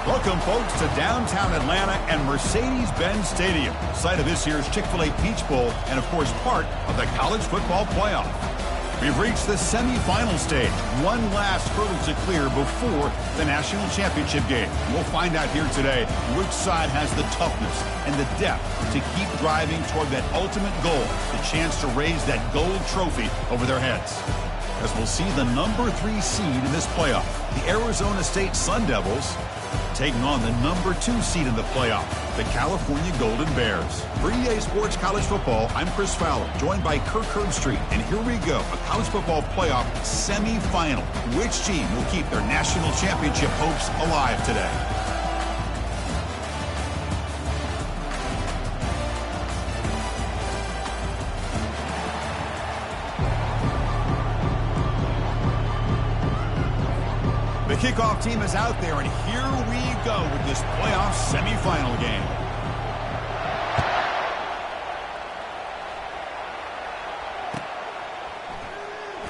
Welcome, folks, to downtown Atlanta and Mercedes-Benz Stadium, site of this year's Chick-fil-A Peach Bowl and, of course, part of the college football playoff. We've reached the semifinal stage, one last hurdle to clear before the national championship game. We'll find out here today which side has the toughness and the depth to keep driving toward that ultimate goal, the chance to raise that gold trophy over their heads. As we'll see the number 3 seed in this playoff, the Arizona State Sun Devils, taking on the number 2 seed in the playoff, the California Golden Bears. For EA Sports College Football, I'm Chris Fowler, joined by Kirk Herbstreit. And here we go, a college football playoff semifinal. Which team will keep their national championship hopes alive today? The kickoff team is out there, and here we go with this playoff semifinal game.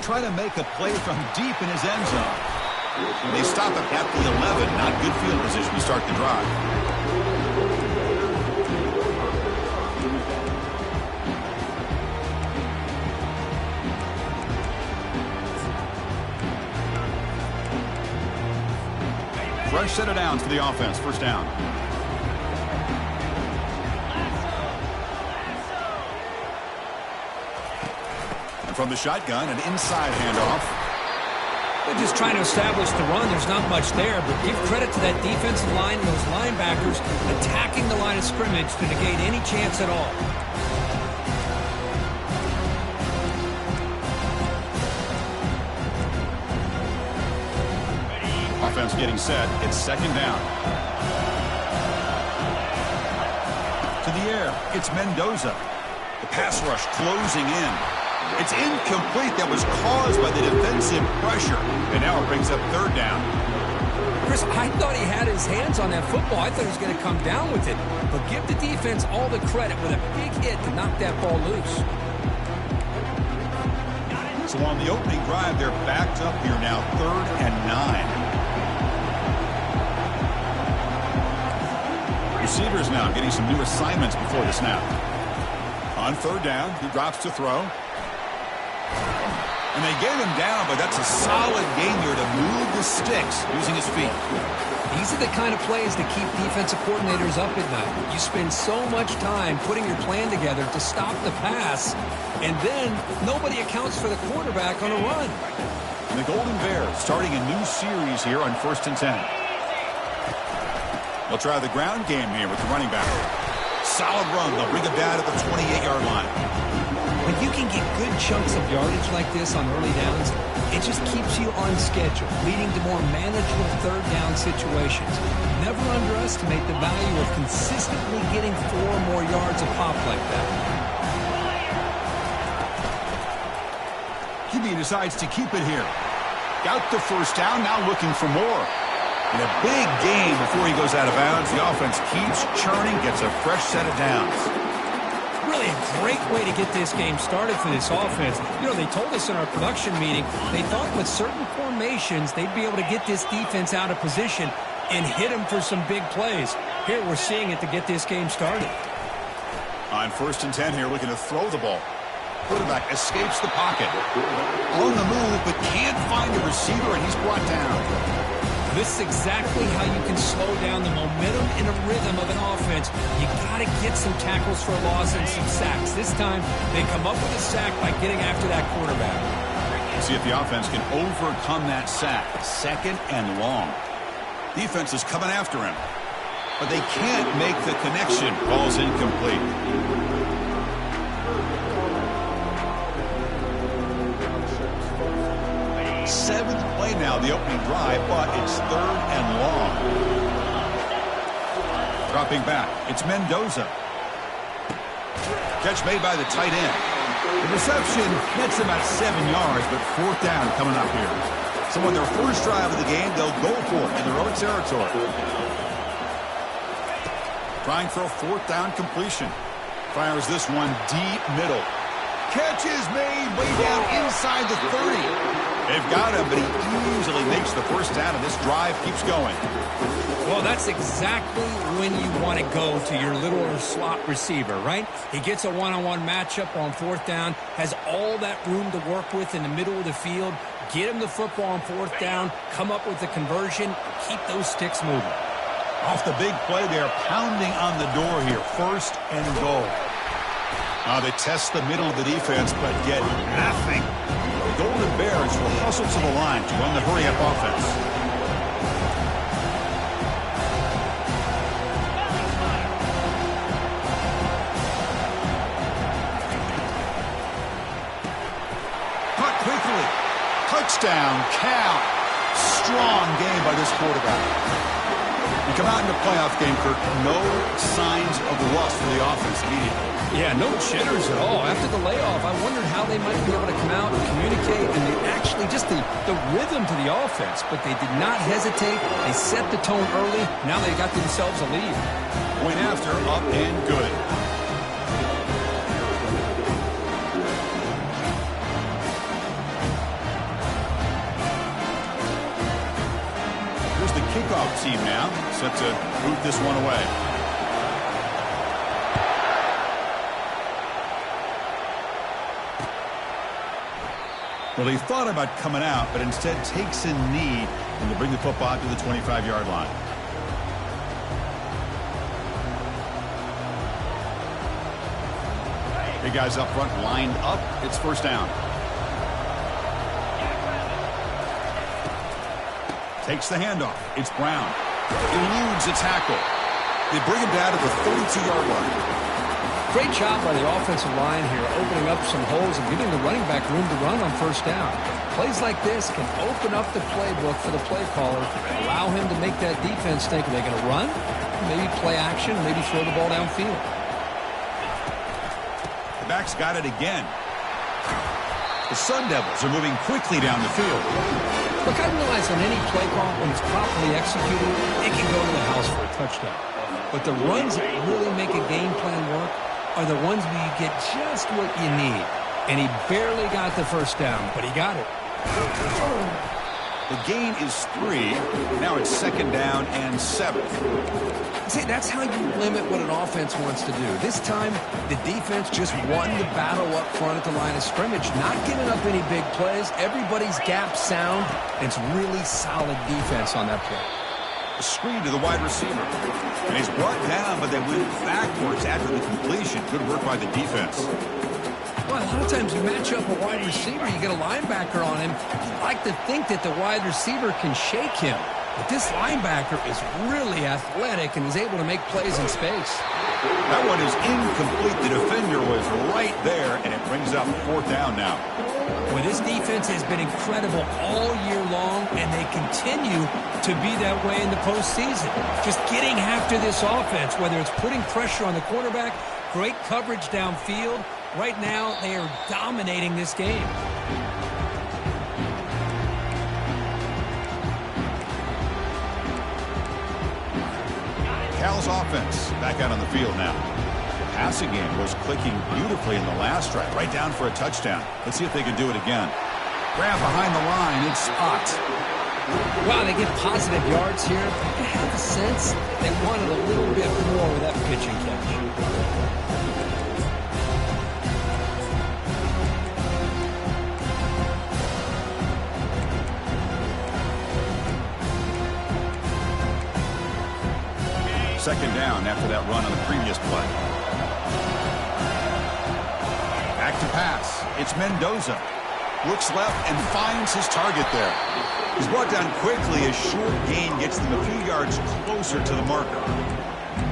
Try to make a play from deep in his end zone. They stop him at the 11. Not good field position to start the drive. Fresh set of downs for the offense. First down. And from the shotgun, an inside handoff. They're just trying to establish the run. There's not much there, but give credit to that defensive line and those linebackers attacking the line of scrimmage to negate any chance at all. Offense getting set. It's second down. To the air. It's Mendoza. The pass rush closing in. It's incomplete. That was caused by the defensive pressure. And now it brings up third down. Chris, I thought he had his hands on that football. I thought he was going to come down with it. But give the defense all the credit with a big hit to knock that ball loose. So on the opening drive, they're backed up here now. 3rd and 9. Receivers now getting some new assignments before the snap. On 3rd down, he drops to throw. And they get him down, but that's a solid game here to move the sticks using his feet. These are the kind of plays that keep defensive coordinators up at night. You spend so much time putting your plan together to stop the pass, and then nobody accounts for the quarterback on a run. And the Golden Bears starting a new series here on 1st and 10. They'll try the ground game here with the running back. Solid run. They'll bring it down to the 28-yard line. When you can get good chunks of yardage like this on early downs, it just keeps you on schedule, leading to more manageable 3rd down situations. Never underestimate the value of consistently getting 4 or more yards a pop like that. QB decides to keep it here. Got the first down, now looking for more. And a big game before he goes out of bounds. The offense keeps churning, gets a fresh set of downs. Really a great way to get this game started for this offense. You know, they told us in our production meeting, they thought with certain formations, they'd be able to get this defense out of position and hit them for some big plays. Here we're seeing it to get this game started. On 1st and 10 here, looking to throw the ball. Quarterback escapes the pocket. On the move, but can't find a receiver, and he's brought down. This is exactly how you can slow down the momentum and a rhythm of an offense. You got to get some tackles for a loss and some sacks. This time, they come up with a sack by getting after that quarterback. See if the offense can overcome that sack. 2nd and long. Defense is coming after him, but they can't make the connection. Ball's incomplete. 7th play now, the opening drive, but it's 3rd and long. Dropping back, it's Mendoza. Catch made by the tight end. The reception gets about 7 yards, but 4th down coming up here. So on their first drive of the game, they'll go for it in their own territory. Trying for a 4th down completion. Fires this one deep middle. Catch is made way down inside the 30. They've got him, but he easily makes the first down, and this drive keeps going. Well, that's exactly when you want to go to your little slot receiver, right? He gets a one-on-one matchup on fourth down, has all that room to work with in the middle of the field, get him the football on fourth down, come up with the conversion, keep those sticks moving. Off the big play, they are pounding on the door here. First and goal. They test the middle of the defense, but get nothing. The Golden Bears will hustle to the line to run the hurry-up offense. Caught quickly. Touchdown, Cal. Strong game by this quarterback. You come out in the playoff game, Kirk, no signs of rust for the offense immediately. Yeah, no jitters at all. After the layoff, I wondered how they might be able to come out and communicate, and they actually just the rhythm to the offense, but they did not hesitate. They set the tone early. Now they got themselves a lead. Point after, up and good. Here's the kickoff team now, set to boot this one away. Well, he thought about coming out, but instead takes a knee and to bring the football to the 25-yard line. Big guys up front lined up. It's first down. Takes the handoff. It's Brown. Eludes a tackle. They bring him down to the 32-yard line. Great job by the offensive line here, opening up some holes and giving the running back room to run on first down. Plays like this can open up the playbook for the play caller, allow him to make that defense think, are they going to run? Maybe play action, maybe throw the ball downfield. The back's got it again. The Sun Devils are moving quickly down the field. Look, I realize on any play call, when it's properly executed, it can go to the house for a touchdown. But the runs that really make a game plan work are the ones where you get just what you need. And he barely got the first down, but he got it. The gain is 3. Now it's second down and 7. See, that's how you limit what an offense wants to do. This time, the defense just won the battle up front at the line of scrimmage, not giving up any big plays. Everybody's gap sound, and it's really solid defense on that play. A screen to the wide receiver. And he's brought down, but they went backwards after the completion. Good work by the defense. Well, a lot of times you match up a wide receiver, you get a linebacker on him. You like to think that the wide receiver can shake him. But this linebacker is really athletic and is able to make plays in space. That one is incomplete. The defender was right there, and it brings up fourth down now. Well, this defense has been incredible all year long, and they continue to be that way in the postseason. Just getting after this offense, whether it's putting pressure on the quarterback, great coverage downfield. Right now, they are dominating this game. Cal's offense back out on the field now. The passing game was clicking beautifully in the last drive, right down for a touchdown. Let's see if they can do it again. Grab behind the line. It's Spot. Wow, they get positive yards here. I have a sense they wanted a little bit more with that pitch and catch. Second down after that run on the previous play. Back to pass. It's Mendoza. Looks left and finds his target there. He's brought down quickly. A short gain gets them a few yards closer to the marker.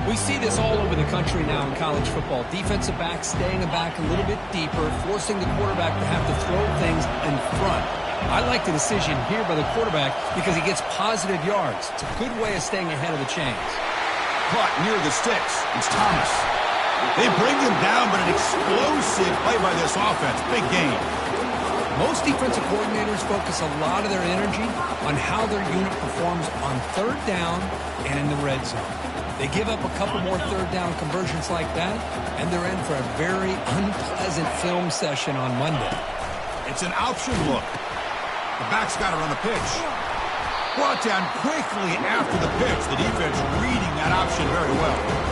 We see this all over the country now in college football. Defensive backs staying back a little bit deeper, forcing the quarterback to have to throw things in front. I like the decision here by the quarterback because he gets positive yards. It's a good way of staying ahead of the chains. Caught near the sticks. It's Thomas. They bring him down, but an explosive play by this offense. Big gain. Most defensive coordinators focus a lot of their energy on how their unit performs on third down and in the red zone. They give up a couple more third down conversions like that, and they're in for a very unpleasant film session on Monday. It's an option look. The back's got her on the pitch. Brought down quickly after the pitch. The defense reading that option very well.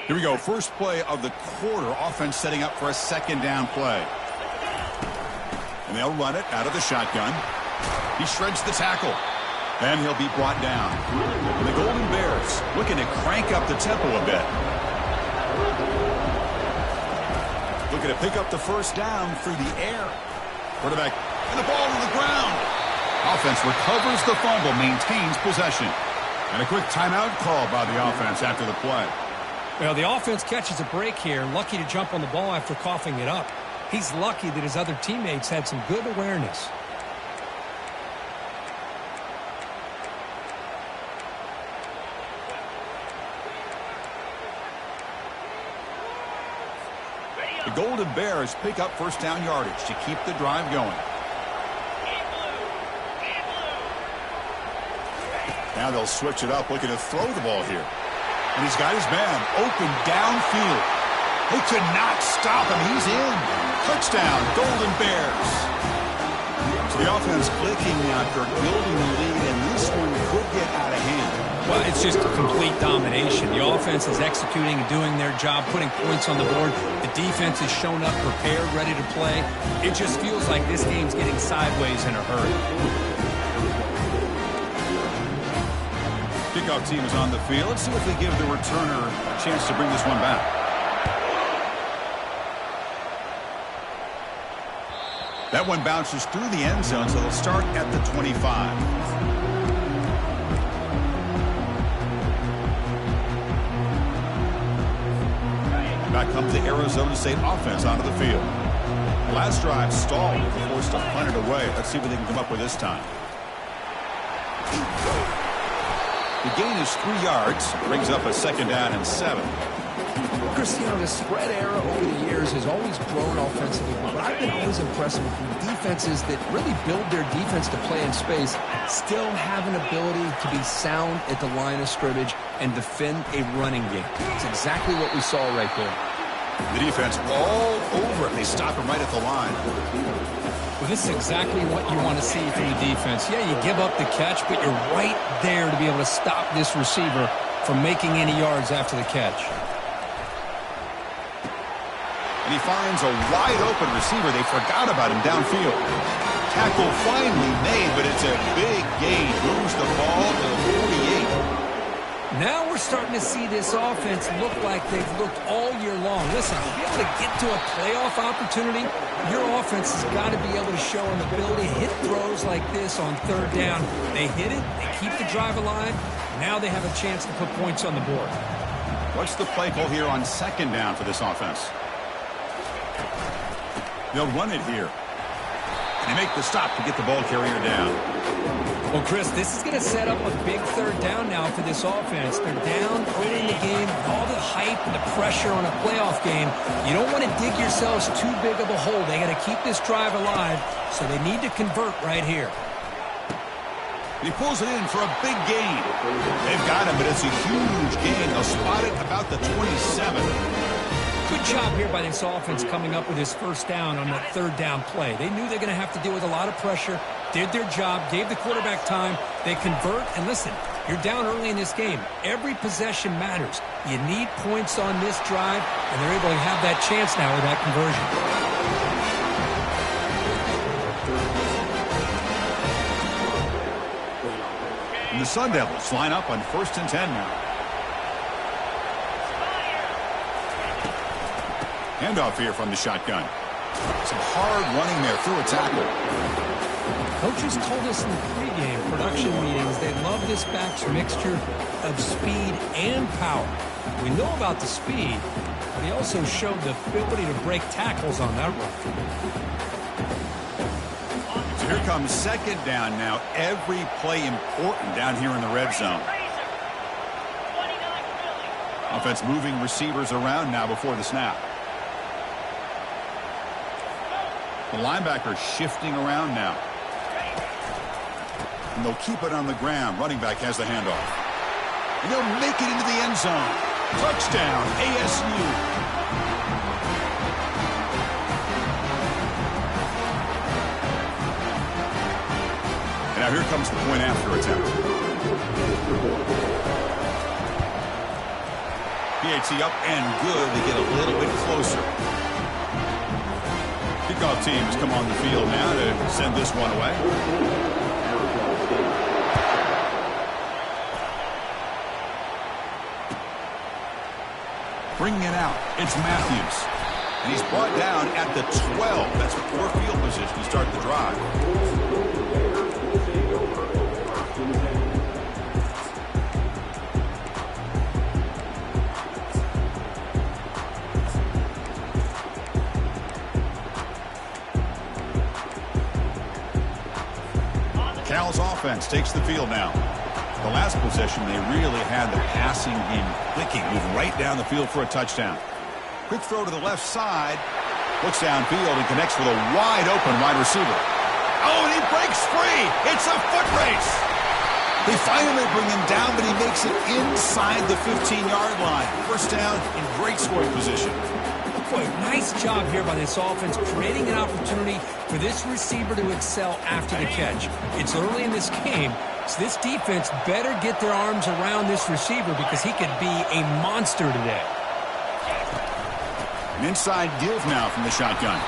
Here we go. First play of the quarter. Offense setting up for a second down play. And they'll run it out of the shotgun. He shreds the tackle. And he'll be brought down. And the Golden Bears looking to crank up the tempo a bit. Looking to pick up the first down through the air. Quarterback and the ball on the ground. Offense recovers the fumble, maintains possession. And a quick timeout call by the offense after the play. Well, the offense catches a break here, lucky to jump on the ball after coughing it up. He's lucky that his other teammates had some good awareness. The Golden Bears pick up first down yardage to keep the drive going. Now they'll switch it up, looking to throw the ball here. And he's got his man open downfield. They could not stop him. He's in. Touchdown, Golden Bears. So the offense clicking after building the lead, and this one could get out of hand. Well, it's just a complete domination. The offense is executing and doing their job, putting points on the board. The defense has shown up prepared, ready to play. It just feels like this game's getting sideways in a hurry. Kickoff team is on the field. Let's see if they give the returner a chance to bring this one back. That one bounces through the end zone, so they'll start at the 25. Back comes the Arizona State offense onto the field. Last drive stalled. They're forced to punt it away. Let's see what they can come up with this time. The gain is 3 yards, brings up a second down and 7. Chris, the spread era over the years has always grown offensively, but I've been always impressed with the defenses that really build their defense to play in space, still have an ability to be sound at the line of scrimmage and defend a running game. It's exactly what we saw right there. The defense all over it. They stop him right at the line. Well, this is exactly what you want to see from the defense. Yeah, you give up the catch, but you're right there to be able to stop this receiver from making any yards after the catch. And he finds a wide-open receiver. They forgot about him downfield. Tackle finally made, but it's a big gain. Moves the ball to the 48. Now we're starting to see this offense look like they've looked all year long. Listen, to be able to get to a playoff opportunity, your offense has got to be able to show an ability to hit throws like this on third down. They hit it, they keep the drive alive. Now they have a chance to put points on the board. What's the play call here on second down for this offense? They'll run it here. They make the stop to get the ball carrier down. Well, Chris, this is going to set up a big third down now for this offense. They're down early in the game. All the hype and the pressure on a playoff game. You don't want to dig yourselves too big of a hole. They got to keep this drive alive, so they need to convert right here. He pulls it in for a big gain. They've got him, but it's a huge gain. They'll spot it about the 27. Good job here by this offense coming up with his first down on that third down play. They knew they're going to have to deal with a lot of pressure, did their job, gave the quarterback time. They convert, and listen, you're down early in this game. Every possession matters. You need points on this drive, and they're able to have that chance now with that conversion. And the Sun Devils line up on 1st and 10 now. Handoff here from the shotgun. Some hard running there through a tackle. Coaches told us in the pregame production meetings they love this back's mixture of speed and power. We know about the speed, but he also showed the ability to break tackles on that run. So here comes second down now. Every play important down here in the red zone. Offense moving receivers around now before the snap. The linebacker shifting around now. And they'll keep it on the ground. Running back has the handoff. And they'll make it into the end zone. Touchdown, ASU. And now here comes the point after attempt. PAT up and good to get a little bit closer. Kickoff team has come on the field now to send this one away. Bringing it out, it's Matthews. And he's brought down at the 12. That's poor field position to start the drive. Cal's offense takes the field now. The last possession, they really had the passing game clicking, moving right down the field for a touchdown. Quick throw to the left side. Looks downfield and connects with a wide-open wide receiver. Oh, and he breaks free. It's a foot race. They finally bring him down, but he makes it inside the 15-yard line. First down in great scoring position. Boy, nice job here by this offense, creating an opportunity for this receiver to excel after the catch. It's early in this game, so this defense better get their arms around this receiver because he could be a monster today. An inside give now from the shotgun.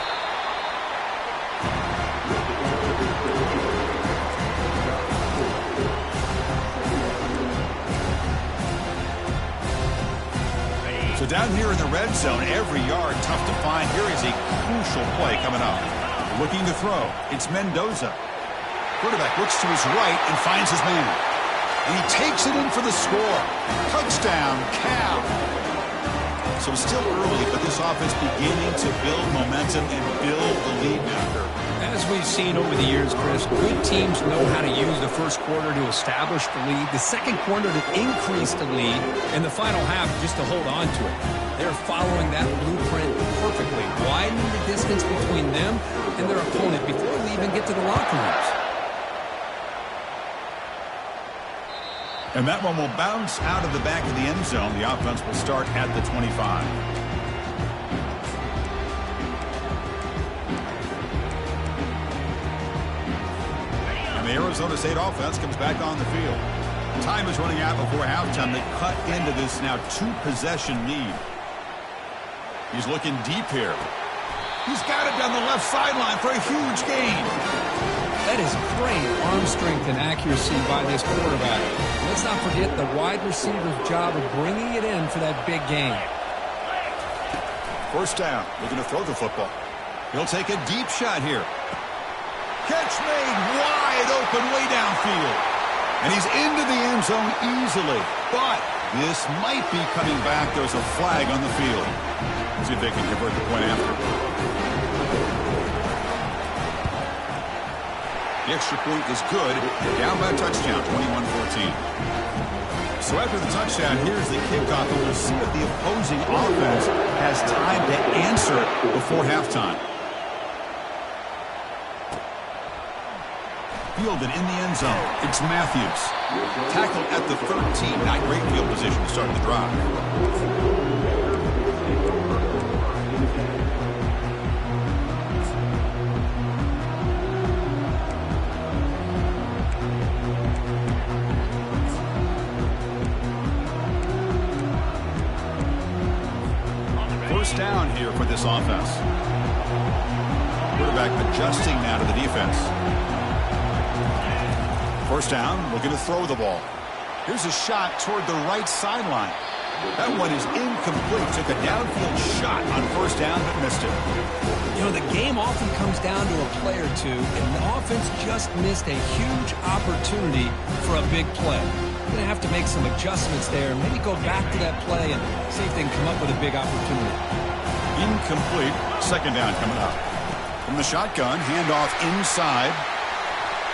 So down here in the red zone, every yard tough to find. Here is a crucial play coming up. Looking to throw. It's Mendoza. Quarterback looks to his right and finds his man. And he takes it in for the score. Touchdown, Cal. So it's still early, but this offense beginning to build momentum and build the lead now. As we've seen over the years, Chris, good teams know how to use the first quarter to establish the lead, the second quarter to increase the lead, and the final half just to hold on to it. They're following that blueprint perfectly, widening the distance between them and their opponent before they even get to the locker rooms. And that one will bounce out of the back of the end zone. The offense will start at the 25. The Arizona State offense comes back on the field. Time is running out before halftime. They cut into this now two-possession lead. He's looking deep here. He's got it down the left sideline for a huge gain. That is great arm strength and accuracy by this quarterback. Let's not forget the wide receiver's job of bringing it in for that big gain. First down. Looking to throw the football. He'll take a deep shot here. Catch made wide open way downfield. And he's into the end zone easily. But this might be coming back. There's a flag on the field. Let's see if they can convert the point after. The extra point is good. Down by a touchdown, 21-14. So after the touchdown, here's the kickoff. And we'll see if the opposing offense has time to answer before halftime. Fielded in the end zone. It's Matthews. Tackled at the 13. Not great field position to start the drive. First down here for this offense. Quarterback adjusting now to the defense. First down, looking to throw the ball. Here's a shot toward the right sideline. That one is incomplete. Took a downfield shot on first down, but missed it. You know, the game often comes down to a play or two, and the offense just missed a huge opportunity for a big play. They're going to have to make some adjustments there, and maybe go back to that play and see if they can come up with a big opportunity. Incomplete. Second down coming up. From the shotgun, handoff inside.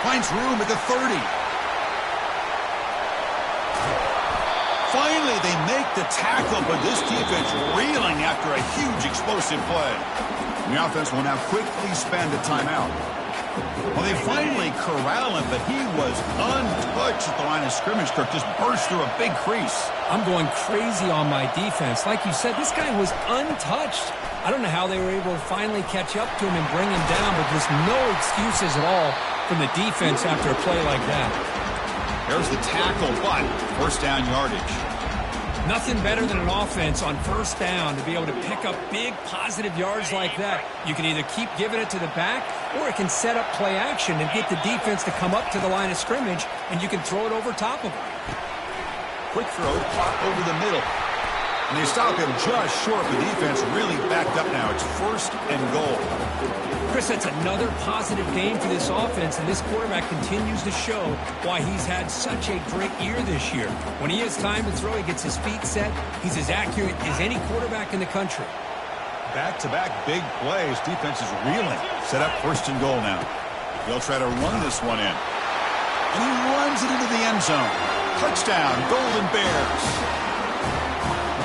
Finds room at the 30. Finally, they make the tackle, but this defense reeling after a huge explosive play. The offense will now quickly spend a timeout. Well, they finally corral him, but he was untouched at the line of scrimmage. Kirk just burst through a big crease. I'm going crazy on my defense. Like you said, this guy was untouched. I don't know how they were able to finally catch up to him and bring him down, but there's no excuses at all from the defense after a play like that. There's the tackle, but first down yardage. Nothing better than an offense on first down to be able to pick up big positive yards like that. You can either keep giving it to the back, or it can set up play action and get the defense to come up to the line of scrimmage, and you can throw it over top of them. Quick throw, pop over the middle. And they stop him just short. The defense really backed up now. It's first and goal. Chris, that's another positive game for this offense, and this quarterback continues to show why he's had such a great year this year. When he has time to throw, he gets his feet set. He's as accurate as any quarterback in the country. Back-to-back big plays. Defense is reeling. Set up first and goal now. They'll try to run this one in. And he runs it into the end zone. Touchdown, Golden Bears.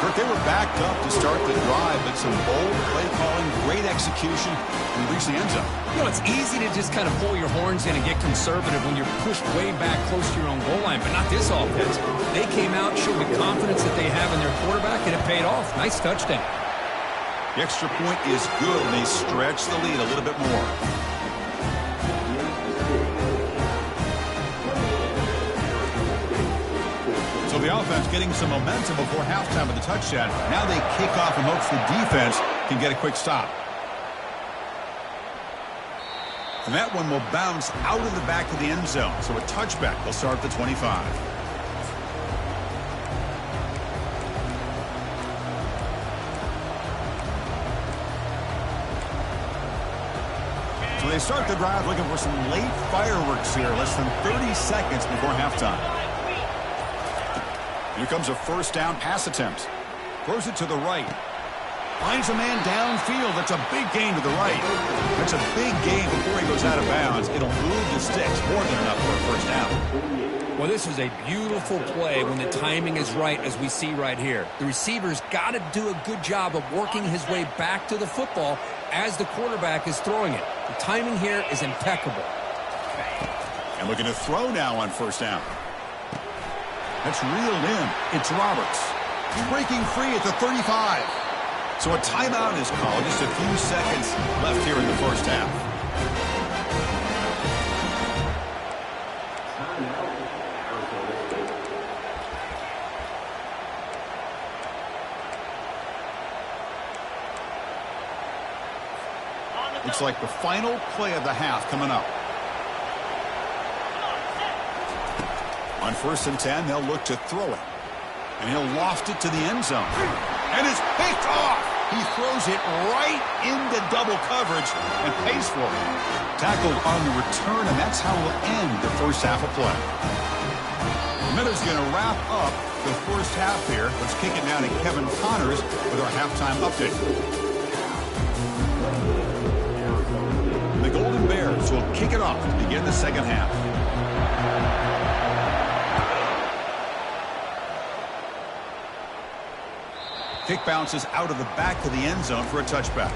Kirk, they were backed up to start the drive, but some bold play calling, great execution, and reach the end zone. You know, it's easy to just kind of pull your horns in and get conservative when you're pushed way back close to your own goal line, but not this offense. They came out, showed the confidence that they have in their quarterback, and it paid off. Nice touchdown. The extra point is good, and they stretch the lead a little bit more. So the offense getting some momentum before halftime with the touchdown. Now they kick off in hopes the defense can get a quick stop. And that one will bounce out of the back of the end zone. So a touchback. They'll start at the 25. So they start the drive looking for some late fireworks here. Less than 30 seconds before halftime. Here comes a first down pass attempt. Throws it to the right. Finds a man downfield. That's a big gain to the right. That's a big gain before he goes out of bounds. It'll move the sticks more than enough for a first down. Well, this is a beautiful play when the timing is right, as we see right here. The receiver's got to do a good job of working his way back to the football as the quarterback is throwing it. The timing here is impeccable. And looking to throw now on first down. That's reeled in. It's Roberts. Breaking free at the 35. So a timeout is called. Just a few seconds left here in the first half. Looks like the final play of the half coming up. On first and 10, they'll look to throw it. And he'll loft it to the end zone. And it's picked off. He throws it right into double coverage and pays for it. Tackled on the return, and that's how we'll end the first half of play. Miller's going to wrap up the first half here. Let's kick it now to Kevin Connors with our halftime update. The Golden Bears will kick it off to begin the second half. Kick bounces out of the back of the end zone for a touchback.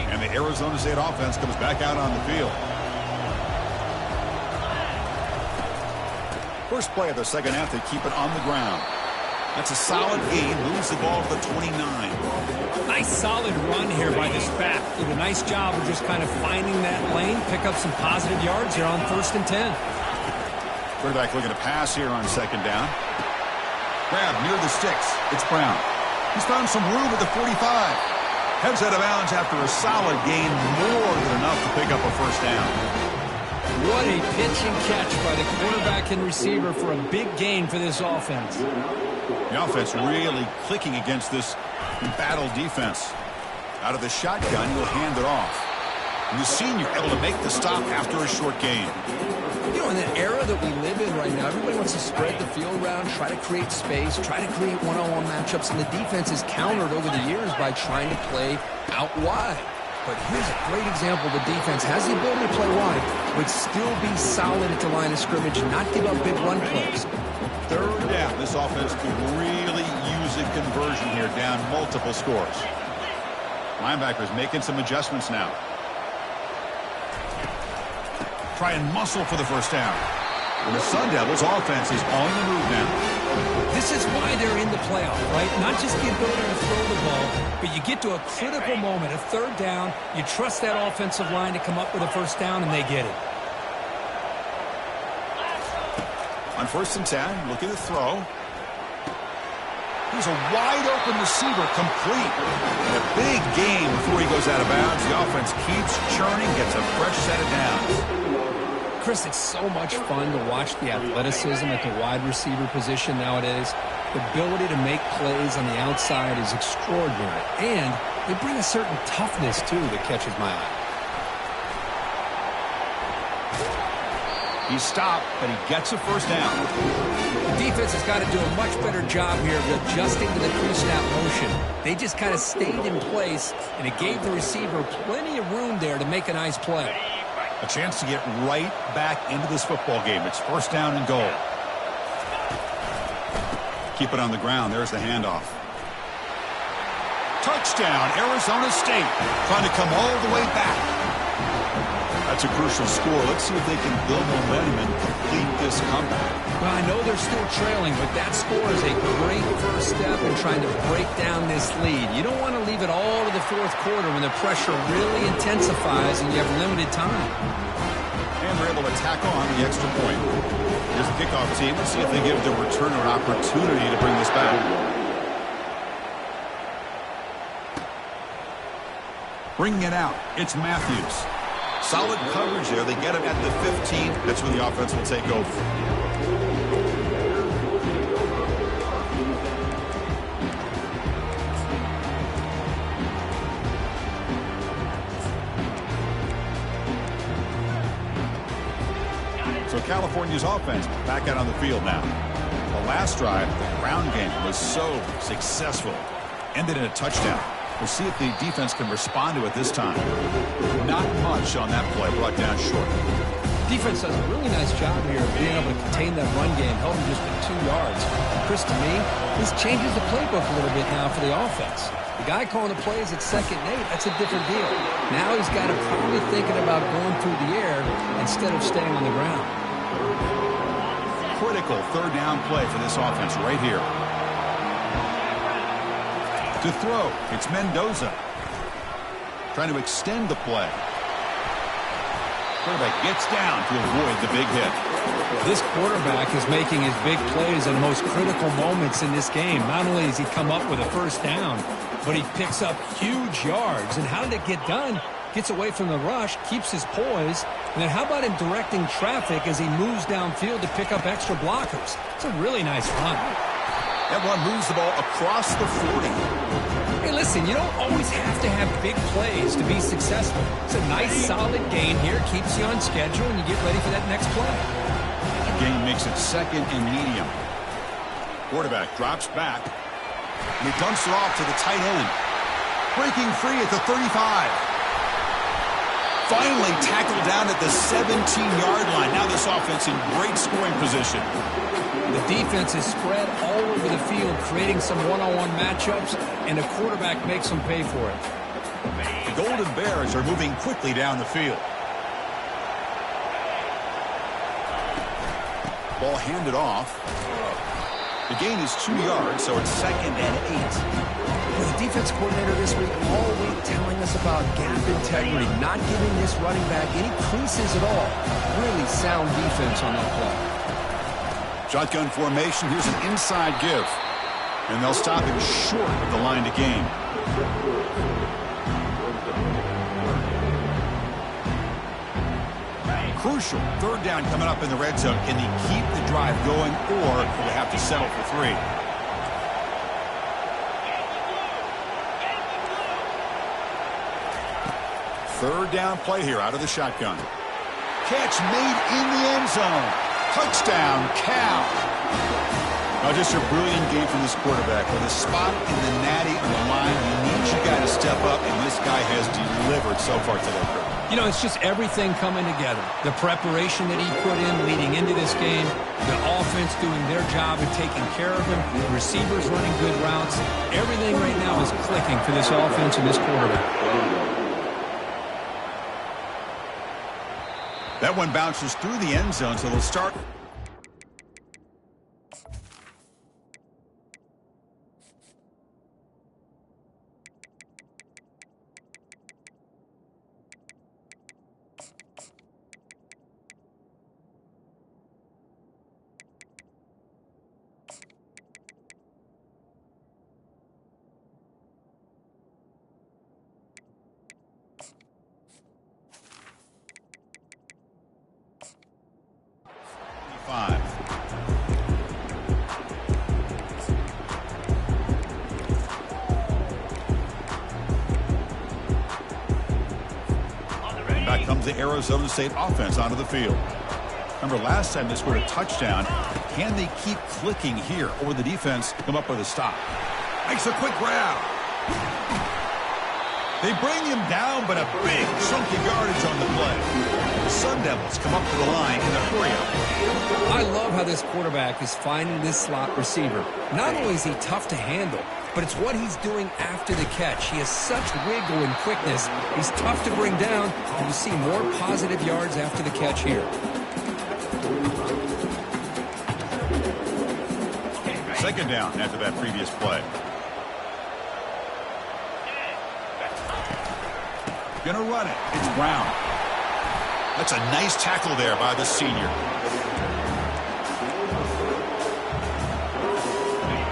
And the Arizona State offense comes back out on the field. First play of the second half, they keep it on the ground. That's a solid gain, moves the ball to the 29. Nice solid run here by this back. Did a nice job of just kind of finding that lane, pick up some positive yards here on first and 10. Quarterback looking to pass here on second down. Grab near the sticks. It's Brown. He's found some room at the 45. Heads out of bounds after a solid gain, more than enough to pick up a first down. What a pitch and catch by the quarterback and receiver for a big gain for this offense. The offense really clicking against this embattled defense. Out of the shotgun, he'll hand it off. And the senior able to make the stop after a short gain. You know, in the era that we live in right now, everybody wants to spread the field around, try to create space, try to create one-on-one matchups, and the defense is countered over the years by trying to play out wide. But here's a great example. The defense has the ability to play wide, but still be solid at the line of scrimmage and not give up big run plays. Third down, this offense could really use a conversion here, down multiple scores. Linebackers making some adjustments now. Try and muscle for the first down. And the Sun Devils offense is on the move now. This is why they're in the playoff, right? Not just the ability to throw the ball, but you get to a critical moment, a third down, you trust that offensive line to come up with a first down, and they get it. On 1st and 10, looking to throw. He's a wide-open receiver, complete. And a big game before he goes out of bounds. The offense keeps churning, gets a fresh set of downs. Chris, it's so much fun to watch the athleticism at the wide receiver position nowadays. The ability to make plays on the outside is extraordinary. And they bring a certain toughness, too, that catches my eye. He's stopped, but he gets a first down. The defense has got to do a much better job here of adjusting to the pre-snap motion. They just kind of stayed in place, and it gave the receiver plenty of room there to make a nice play. A chance to get right back into this football game. It's first down and goal. Keep it on the ground. There's the handoff. Touchdown, Arizona State. Trying to come all the way back. That's a crucial score. Let's see if they can build momentum and complete this comeback. Well, I know they're still trailing, but that score is a great first step in trying to break down this lead. You don't want to leave it all to the fourth quarter when the pressure really intensifies and you have limited time. And they're able to tack on the extra point. Here's the kickoff team. Let's see if they give the returner an opportunity to bring this back. Bringing it out, it's Matthews. Solid coverage there. They get him at the 15. That's where the offense will take over. So California's offense back out on the field now. The last drive, the ground game, was so successful. Ended in a touchdown. We'll see if the defense can respond to it this time. Not much on that play, brought down short. Defense does a really nice job here of being able to contain that run game, held him just at 2 yards. Chris, to me, this changes the playbook a little bit now for the offense. The guy calling the plays at 2nd and 8, that's a different deal. Now he's got to probably thinking about going through the air instead of staying on the ground. Critical third down play for this offense right here. To throw, it's Mendoza. Trying to extend the play. Quarterback gets down to avoid the big hit. This quarterback is making his big plays in the most critical moments in this game. Not only does he come up with a first down, but he picks up huge yards. And how did it get done? Gets away from the rush, keeps his poise, and then how about him directing traffic as he moves downfield to pick up extra blockers? It's a really nice run. That one moves the ball across the 40. Hey, listen, you don't always have to have big plays to be successful. It's a nice, solid gain here. Keeps you on schedule, and you get ready for that next play. The gain makes it 2nd and medium. Quarterback drops back, and he dumps it off to the tight end. Breaking free at the 35. Finally tackled down at the 17-yard line. Now this offense in great scoring position. The defense is spread all over the field, creating some one-on-one matchups, and the quarterback makes them pay for it. The Golden Bears are moving quickly down the field. Ball handed off. The gain is 2 yards, so it's 2nd and 8. The defense coordinator this week all week telling us about gap integrity, not giving this running back any creases at all. Really sound defense on that play. Shotgun formation. Here's an inside give. And they'll stop him short of the line to gain. Crucial. Third down coming up in the red zone. Can they keep the drive going, or will they have to settle for 3? Third down play here out of the shotgun. Catch made in the end zone. Touchdown, Cal. Now, just a brilliant game from this quarterback. With a spot in the natty on the line, he needs you guys to step up, and this guy has delivered so far today. You know, it's just everything coming together. The preparation that he put in leading into this game, the offense doing their job and taking care of him, the receivers running good routes. Everything right now is clicking for this offense and this quarterback. That one bounces through the end zone, so they'll start. Back comes the Arizona State offense onto the field. Remember, last time they scored a touchdown. Can they keep clicking here, or will the defense come up with a stop? Makes a quick grab. They bring him down, but a big chunky yardage on the play. Sun Devils come up to the line in a hurry-up. I love how this quarterback is finding this slot receiver. Not only is he tough to handle, but it's what he's doing after the catch. He has such wiggle and quickness. He's tough to bring down, and you see more positive yards after the catch here. Second down after that previous play. Gonna run it. It's Brown. That's a nice tackle there by the senior.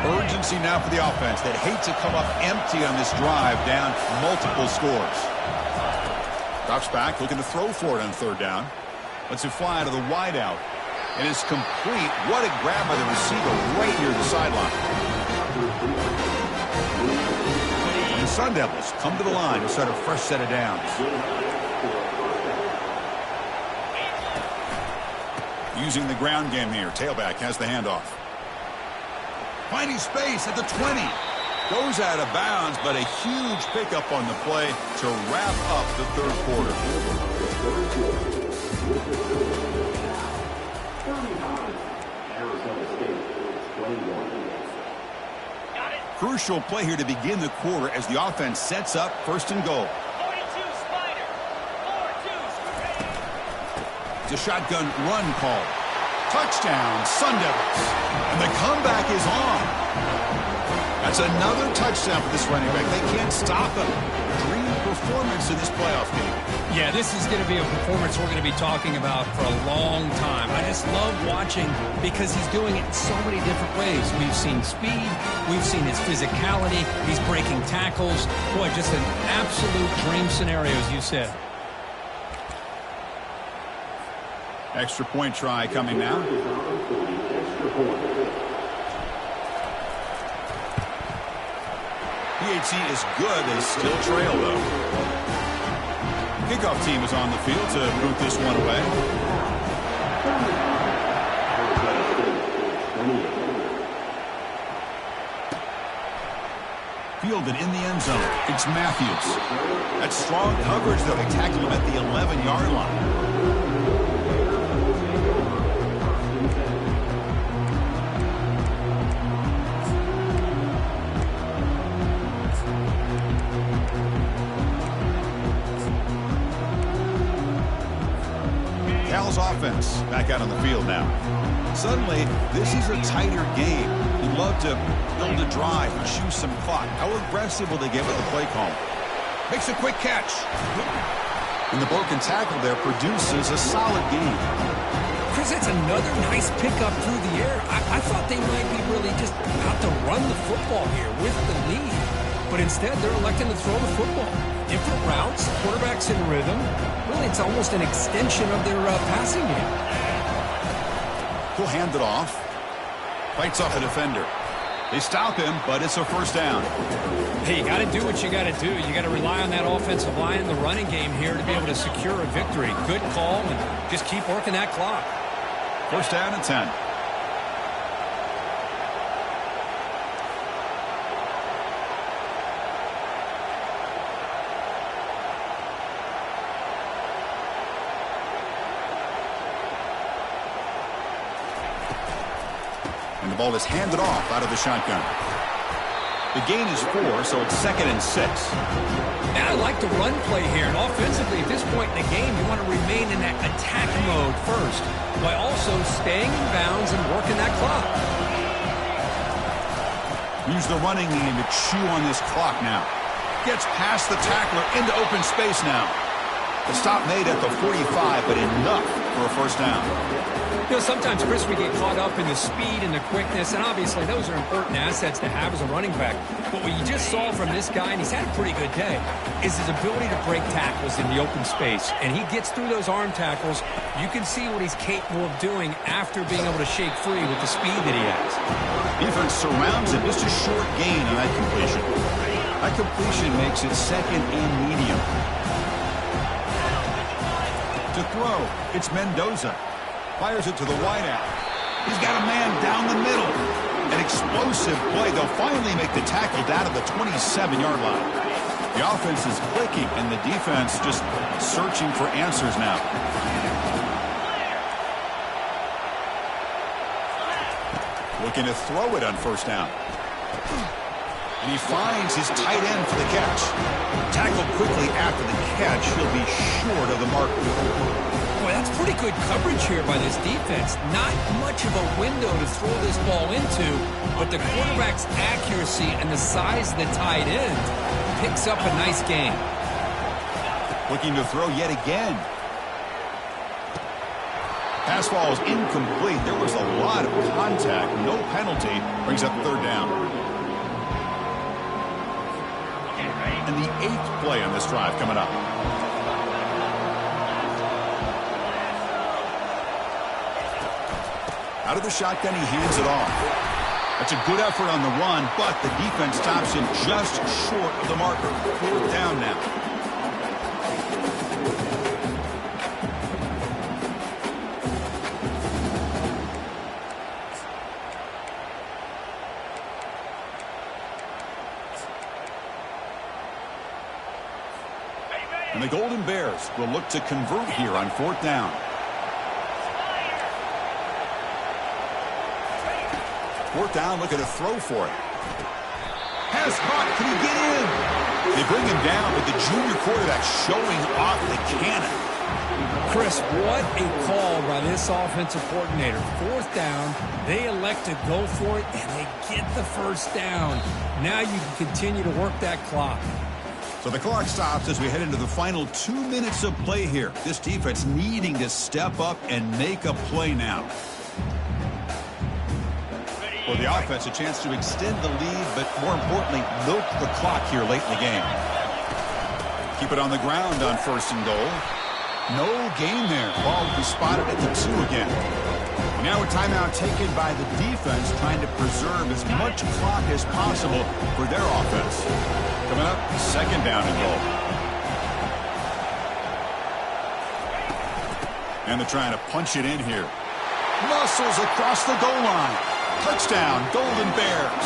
Urgency now for the offense. They'd hate to come up empty on this drive, down multiple scores. Drops back, looking to throw for it on third down. Lets it fly to the wideout. And it's complete. What a grab by the receiver right near the sideline. And the Sun Devils come to the line to start a fresh set of downs. Using the ground game here. Tailback has the handoff. Finding space at the 20. Goes out of bounds, but a huge pickup on the play to wrap up the third quarter. Crucial play here to begin the quarter as the offense sets up first and goal. It's a shotgun run call. Touchdown, Sun Devils. And the comeback is on. That's another touchdown for this running back. They can't stop him. Dream performance in this playoff game. Yeah, this is going to be a performance we're going to be talking about for a long time. I just love watching because he's doing it in so many different ways. We've seen speed. We've seen his physicality. He's breaking tackles. Boy, just an absolute dream scenario, as you said. Extra point try coming now. PHC is good. They still trail, though. Kickoff team is on the field to boot this one away. Fielded in the end zone. It's Matthews. That's strong coverage, though. They tackle him at the 11-yard line. Cal's offense back out on the field now. Suddenly, this is a tighter game. You'd love to build a drive and choose some clock. How aggressive will they get with the play call? Makes a quick catch. And the broken tackle there produces a solid game. Chris, that's another nice pickup through the air. I thought they might be really just about to run the football here with the lead. but instead they're electing to throw the football. Different routes, quarterbacks in rhythm. Really, it's almost an extension of their passing game. He'll hand it off. Fights off a defender. They stop him, but it's a first down. Hey, you got to do what you got to do. You got to rely on that offensive line in the running game here to be able to secure a victory. Good call, and just keep working that clock. First down and 10. And the ball is handed off out of the shotgun. The gain is 4, so it's 2nd and 6. And I like the run play here. And offensively, at this point in the game, you want to remain in that attack mode first, while also staying in bounds and working that clock. Use the running game to chew on this clock now. Gets past the tackler into open space now. The stop made at the 45, but enough for a first down. You know, sometimes, Chris, we get caught up in the speed and the quickness, and obviously those are important assets to have as a running back. But what you just saw from this guy, and he's had a pretty good day, is his ability to break tackles in the open space. And he gets through those arm tackles. You can see what he's capable of doing after being able to shake free with the speed that he has. Defense surrounds him. Just a short gain on that completion. That completion makes it 2nd and medium. To throw, it's Mendoza. Fires it to the wideout. He's got a man down the middle. An explosive play. They'll finally make the tackle down to the 27-yard line. The offense is clicking, and the defense just searching for answers now. Looking to throw it on first down. And he finds his tight end for the catch. Tackled quickly after the catch. He'll be short of the mark. Boy, that's pretty good coverage here by this defense. Not much of a window to throw this ball into, but the quarterback's accuracy and the size of the tight end picks up a nice gain. Looking to throw yet again. Pass ball is incomplete. There was a lot of contact. No penalty. Brings up 3rd down. And the 8th play on this drive coming up. Out of the shotgun, he hands it off. That's a good effort on the run, but the defense stops him just short of the marker. 4th down now. And the Golden Bears will look to convert here on 4th down. 4th down, looking to throw for it. Has caught. Can he get in? They bring him down, but the junior quarterback showing off the cannon. Chris, what a call by this offensive coordinator. 4th down, they elect to go for it, and they get the first down. Now you can continue to work that clock. So the clock stops as we head into the final 2 minutes of play here. This defense needing to step up and make a play now. For the offense, a chance to extend the lead, but more importantly, milk the clock here late in the game. Keep it on the ground on 1st and goal. No gain there. Ball will be spotted at the 2 again. Now a timeout taken by the defense, trying to preserve as much clock as possible for their offense. Coming up, 2nd down and goal. And they're trying to punch it in here. Muscles across the goal line. Touchdown, Golden Bears.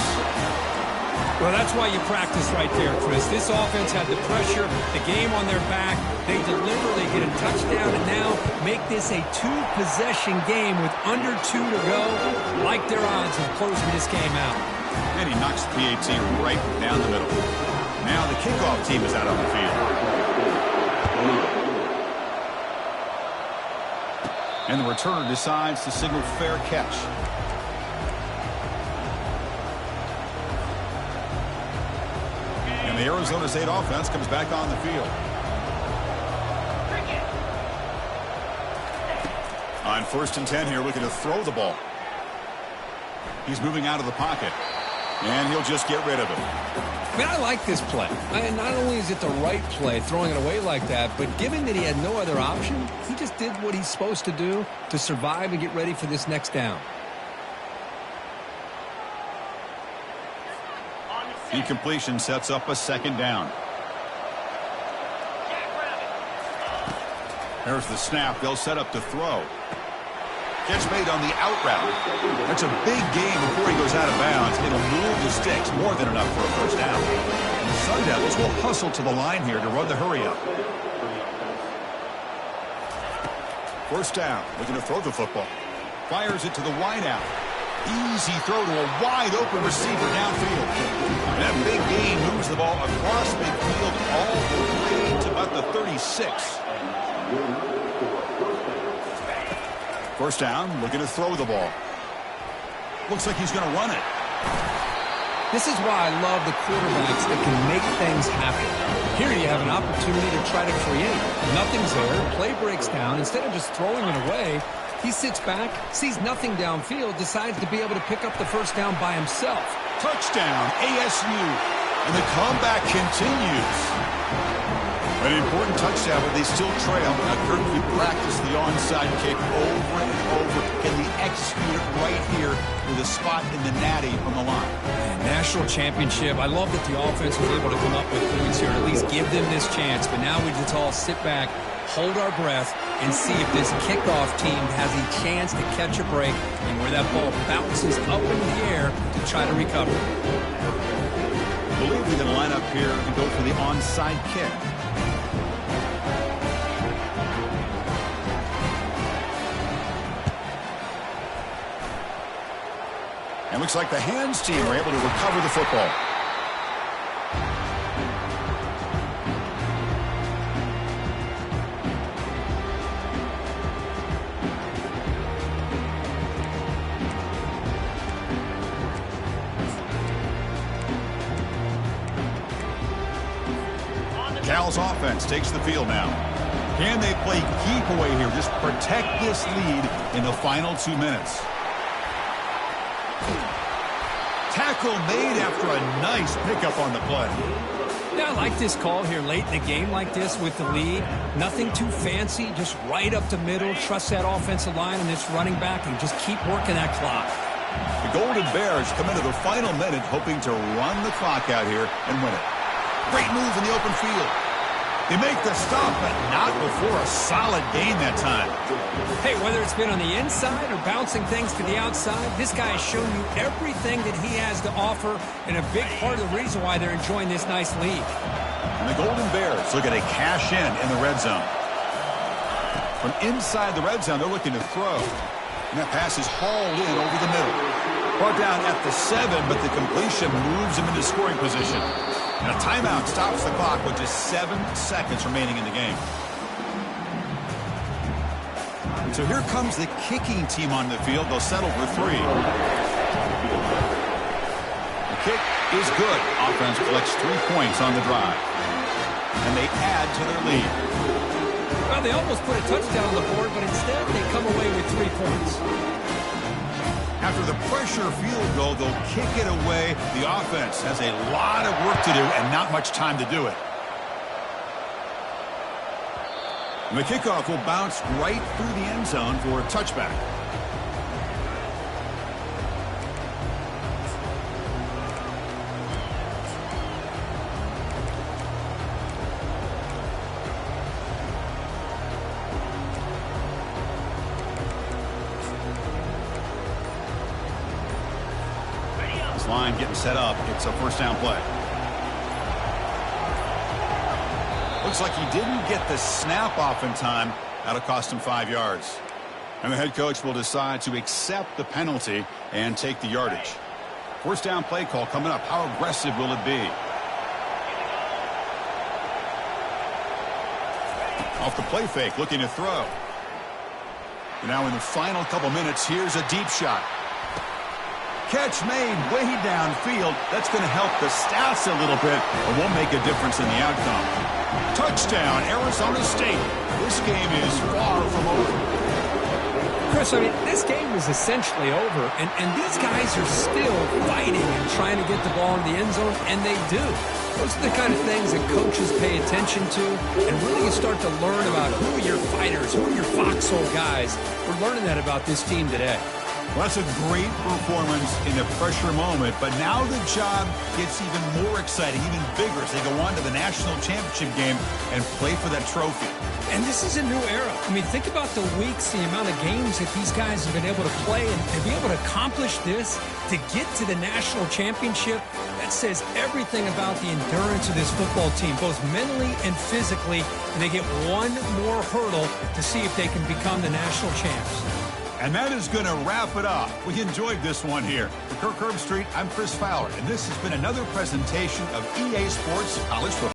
Well, that's why you practice right there, Chris. This offense had the pressure, the game on their back. They deliberately get a touchdown and now make this a 2-possession game with under 2 to go. Like their odds of closing this game out. And he knocks the PAT right down the middle. Now the kickoff team is out on the field. And the returner decides to signal fair catch. And the Arizona State offense comes back on the field. On 1st and 10 here, looking to throw the ball. He's moving out of the pocket. And he'll just get rid of it. I mean, I like this play. Not only is it the right play, throwing it away like that, but given that he had no other option, he just did what he's supposed to do to survive and get ready for this next down. Incompletion sets up a second down. There's the snap. They'll set up to throw. Catch made on the out route. That's a big gain before he goes out of bounds. It'll move the sticks, more than enough for a first down. And the Sun Devils will hustle to the line here to run the hurry up. First down, looking to throw the football. Fires it to the wide out. Easy throw to a wide open receiver downfield. And that big gain moves the ball across midfield all the way to about the 36. First down, looking to throw the ball. Looks like he's going to run it. This is why I love the quarterbacks that can make things happen. Here you have an opportunity to try to create. Nothing's there. Play breaks down. Instead of just throwing it away, he sits back, sees nothing downfield, decides to be able to pick up the first down by himself. Touchdown, ASU. And the comeback continues. An important touchdown, but they still trail. Now, Kirk, you practice the onside kick over and over. Can they execute it right here with a spot in the natty on the line? And national championship. I love that the offense was able to come up with points here, at least give them this chance. But now we just all sit back, hold our breath, and see if this kickoff team has a chance to catch a break and where that ball bounces up in the air to try to recover. I believe we're going to line up here and go for the onside kick. And looks like the hands team were able to recover the football. Cal's offense takes the field now. Can they play keep away here? Just protect this lead in the final 2 minutes. Tackle made after a nice pickup on the play. Yeah, I like this call here late in the game like this with the lead. Nothing too fancy, just right up the middle. Trust that offensive line and this running back and just keep working that clock. The Golden Bears come into the final minute hoping to run the clock out here and win it. Great move in the open field. They make the stop, but not before a solid gain that time. Hey, whether it's been on the inside or bouncing things to the outside, this guy has shown you everything that he has to offer, and a big part of the reason why they're enjoying this nice lead. And the Golden Bears look at a cash in the red zone. From inside the red zone, they're looking to throw. And that pass is hauled in over the middle. Brought down at the 7, but the completion moves him into scoring position. And a timeout stops the clock with just 7 seconds remaining in the game. And so here comes the kicking team on the field. They'll settle for 3. The kick is good. Offense collects 3 points on the drive. And they add to their lead. Well, they almost put a touchdown on the board, but instead they come away with 3 points. After the pressure field goal, they'll kick it away. The offense has a lot of work to do and not much time to do it. And the kickoff will bounce right through the end zone for a touchback. Line getting set up. It's a first down play. Looks like he didn't get the snap off in time. That'll cost him 5 yards. And the head coach will decide to accept the penalty and take the yardage. First down play call coming up. How aggressive will it be? Off the play fake, looking to throw. And now in the final couple minutes, here's a deep shot. Catch made way downfield. That's going to help the stats a little bit, but won't make a difference in the outcome. Touchdown, Arizona State. This game is far from over. Chris, I mean, this game is essentially over, and these guys are still fighting and trying to get the ball in the end zone, and they do. Those are the kind of things that coaches pay attention to, and really you start to learn about who are your fighters, who are your foxhole guys. We're learning that about this team today. Well, that's a great performance in a pressure moment, but now the job gets even more exciting, even bigger as they go on to the national championship game and play for that trophy. And this is a new era. I mean, think about the weeks, the amount of games that these guys have been able to play, and to be able to accomplish this, to get to the national championship, that says everything about the endurance of this football team, both mentally and physically, and they get one more hurdle to see if they can become the national champs. And that is going to wrap it up. We enjoyed this one here. For Kirk Herbstreit, I'm Chris Fowler, and this has been another presentation of EA Sports College Football.